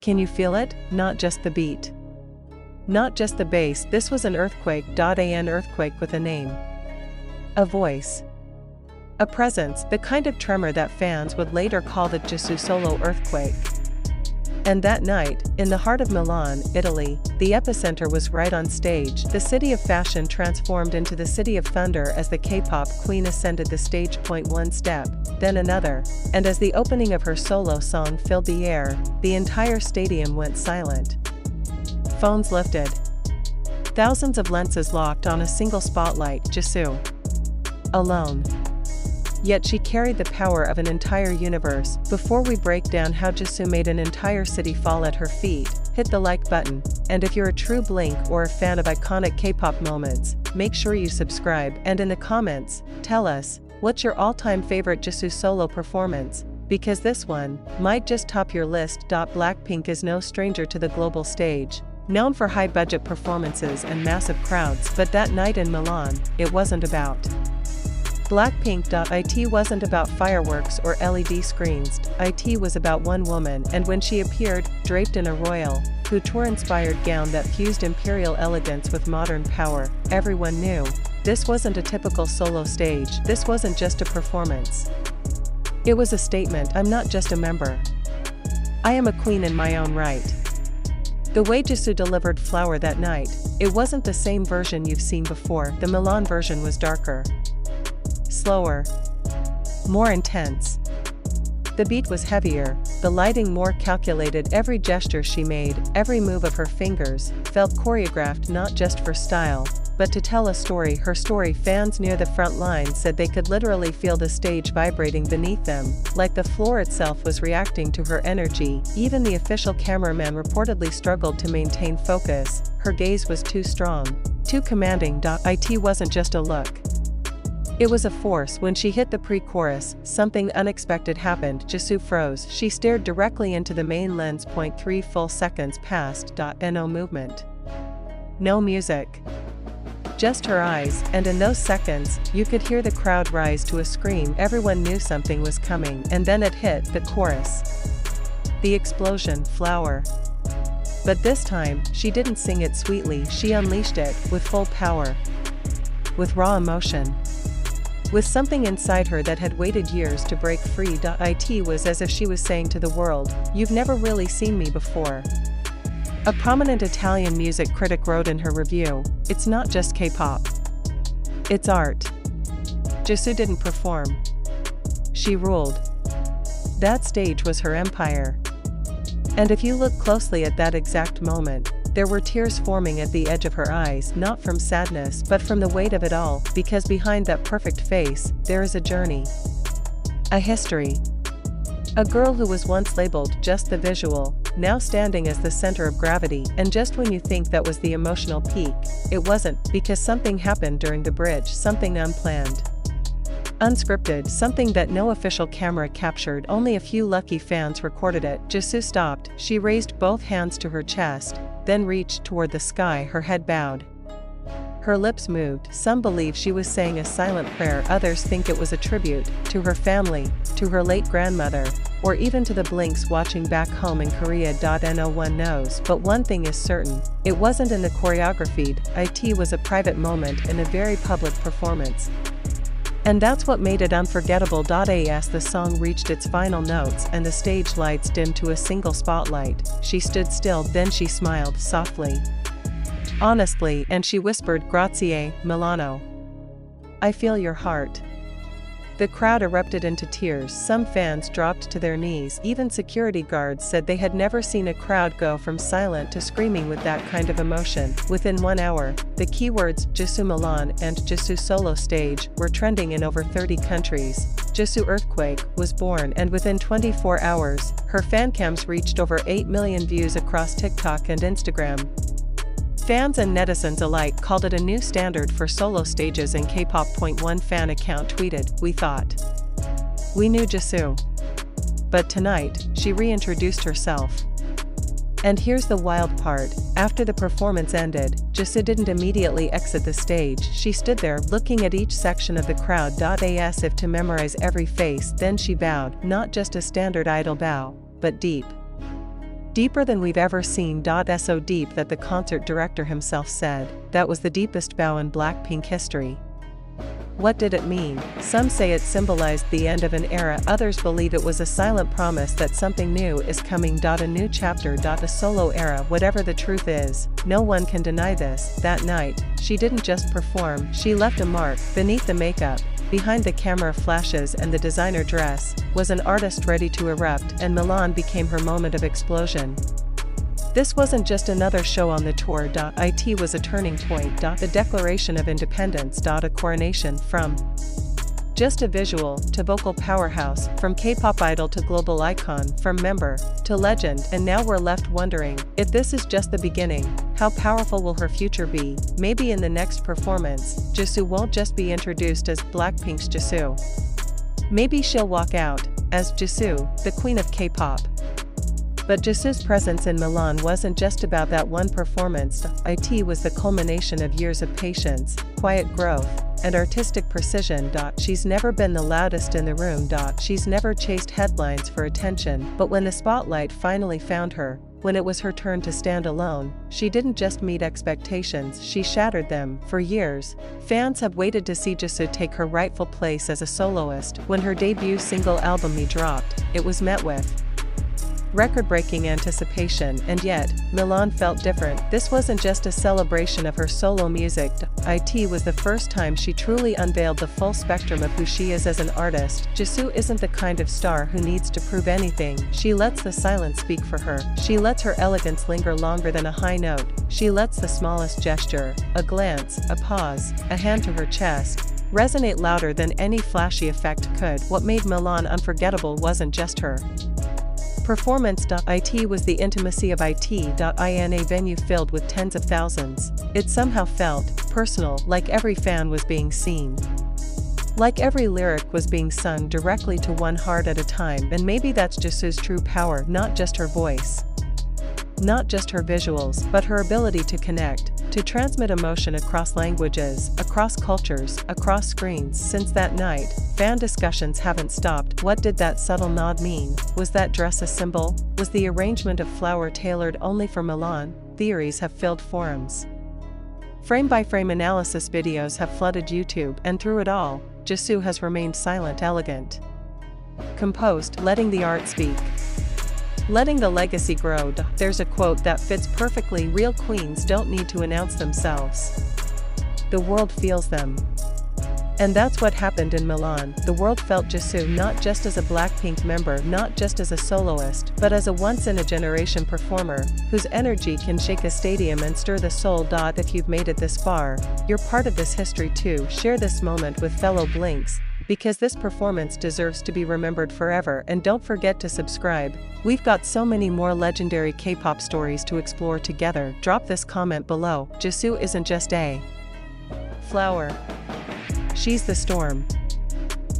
Can you feel it? Not just the beat. Not just the bass, this was an earthquake. An earthquake with a name. A voice. A presence, the kind of tremor that fans would later call the JISOO Solo earthquake. And that night, in the heart of Milan, Italy, the epicenter was right on stage. The city of fashion transformed into the city of thunder as the K-pop queen ascended the stage. One step, then another, and as the opening of her solo song filled the air, the entire stadium went silent. Phones lifted. Thousands of lenses locked on a single spotlight. JISOO. Alone. Yet she carried the power of an entire universe. Before we break down how JISOO made an entire city fall at her feet, hit the like button, and if you're a true Blink or a fan of iconic K-pop moments, make sure you subscribe, and in the comments, tell us, what's your all-time favorite JISOO solo performance, because this one might just top your list. BLACKPINK is no stranger to the global stage, known for high-budget performances and massive crowds, but that night in Milan, it wasn't about BLACKPINK. It wasn't about fireworks or LED screens. It was about one woman, and when she appeared, draped in a royal, couture-inspired gown that fused imperial elegance with modern power, everyone knew this wasn't a typical solo stage. This wasn't just a performance. It was a statement. I'm not just a member. I am a queen in my own right. The way JISOO delivered Flower that night, it wasn't the same version you've seen before. The Milan version was darker, slower, more intense. The beat was heavier, the lighting more calculated. Every gesture she made, every move of her fingers, felt choreographed, not just for style, but to tell a story. Her story. Fans near the front line said they could literally feel the stage vibrating beneath them, like the floor itself was reacting to her energy. Even the official cameraman reportedly struggled to maintain focus. Her gaze was too strong, too commanding. It wasn't just a look. It was a force. When she hit the pre-chorus, something unexpected happened. JISOO froze. She stared directly into the main lens. 3 full seconds passed. No movement. No music. Just her eyes, and in those seconds, you could hear the crowd rise to a scream. Everyone knew something was coming, and then it hit, the chorus. The explosion, Flower. But this time, she didn't sing it sweetly. She unleashed it, with full power. With raw emotion. With something inside her that had waited years to break free. It was as if she was saying to the world, "You've never really seen me before." A prominent Italian music critic wrote in her review, "It's not just K-pop. It's art." JISOO didn't perform. She ruled. That stage was her empire. And if you look closely at that exact moment, there were tears forming at the edge of her eyes, not from sadness but from the weight of it all, because behind that perfect face, there is a journey. A history. A girl who was once labeled just the visual, now standing as the center of gravity, and just when you think that was the emotional peak, it wasn't, because something happened during the bridge, something unplanned. Unscripted, something that no official camera captured. Only a few lucky fans recorded it. JISOO stopped. She raised both hands to her chest, then reached toward the sky. Her head bowed. Her lips moved. Some believe she was saying a silent prayer. Others think it was a tribute to her family, to her late grandmother, or even to the Blinks watching back home in Korea. No one knows, but one thing is certain. It wasn't in the choreography. It was a private moment and a very public performance. And that's what made it unforgettable. As the song reached its final notes and the stage lights dimmed to a single spotlight, she stood still, then she smiled softly, honestly, and she whispered, "Grazie, Milano. I feel your heart." The crowd erupted into tears. Some fans dropped to their knees. Even security guards said they had never seen a crowd go from silent to screaming with that kind of emotion. Within 1 hour, the keywords JISOO Milan and JISOO Solo Stage were trending in over 30 countries. JISOO Earthquake was born, and within 24 hours, her fancams reached over 8 million views across TikTok and Instagram. Fans and netizens alike called it a new standard for solo stages in Kpop. One fan account tweeted, "We thought we knew JISOO, but tonight, she reintroduced herself." And here's the wild part. After the performance ended, JISOO didn't immediately exit the stage. She stood there, looking at each section of the crowd. As if to memorize every face. Then she bowed, not just a standard idol bow, but deep, Deeper than we've ever seen. So deep that the concert director himself said, that was the deepest bow in BLACKPINK history. What did it mean? Some say it symbolized the end of an era, others believe it was a silent promise that something new is coming. A new chapter. A solo era. Whatever the truth is, no one can deny this. That night, she didn't just perform, she left a mark. Beneath the makeup, behind the camera flashes and the designer dress, was an artist ready to erupt, and Milan became her moment of explosion. This wasn't just another show on the tour. It was a turning point. The declaration of independence. A coronation. From just a visual to vocal powerhouse, from K-pop idol to global icon, from member to legend, and now we're left wondering, if this is just the beginning, how powerful will her future be? Maybe in the next performance, JISOO won't just be introduced as BLACKPINK's JISOO. Maybe she'll walk out as JISOO, the queen of K-pop. But JISOO's presence in Milan wasn't just about that one performance. It was the culmination of years of patience, quiet growth, and artistic precision. She's never been the loudest in the room. She's never chased headlines for attention, but when the spotlight finally found her, when it was her turn to stand alone, she didn't just meet expectations, she shattered them. For years, fans have waited to see JISOO take her rightful place as a soloist. When her debut single album Me dropped, it was met with record-breaking anticipation, and yet, Milan felt different. This wasn't just a celebration of her solo music. It was the first time she truly unveiled the full spectrum of who she is as an artist. JISOO isn't the kind of star who needs to prove anything. She lets the silence speak for her. She lets her elegance linger longer than a high note. She lets the smallest gesture, a glance, a pause, a hand to her chest, resonate louder than any flashy effect could. What made Milan unforgettable wasn't just her performance. It was the intimacy of it. In a venue filled with tens of thousands, it somehow felt personal, like every fan was being seen. Like every lyric was being sung directly to one heart at a time, and maybe that's JISOO's true power, not just her voice, not just her visuals, but her ability to connect, to transmit emotion across languages, across cultures, across screens. Since that night, fan discussions haven't stopped. What did that subtle nod mean? Was that dress a symbol? Was the arrangement of flower tailored only for Milan? Theories have filled forums. Frame-by-frame analysis videos have flooded YouTube, and through it all, JISOO has remained silent, elegant, composed, letting the art speak, letting the legacy grow. There's a quote that fits perfectly: real queens don't need to announce themselves. The world feels them. And that's what happened in Milan. The world felt JISOO not just as a BLACKPINK member, not just as a soloist, but as a once-in-a-generation performer, whose energy can shake a stadium and stir the soul. If you've made it this far, you're part of this history too. Share this moment with fellow Blinks, because this performance deserves to be remembered forever. And don't forget to subscribe. We've got so many more legendary K-pop stories to explore together. Drop this comment below. JISOO isn't just a flower. She's the storm.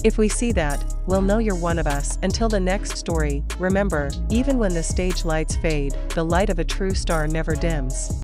If we see that, we'll know you're one of us. Until the next story, remember, even when the stage lights fade, the light of a true star never dims.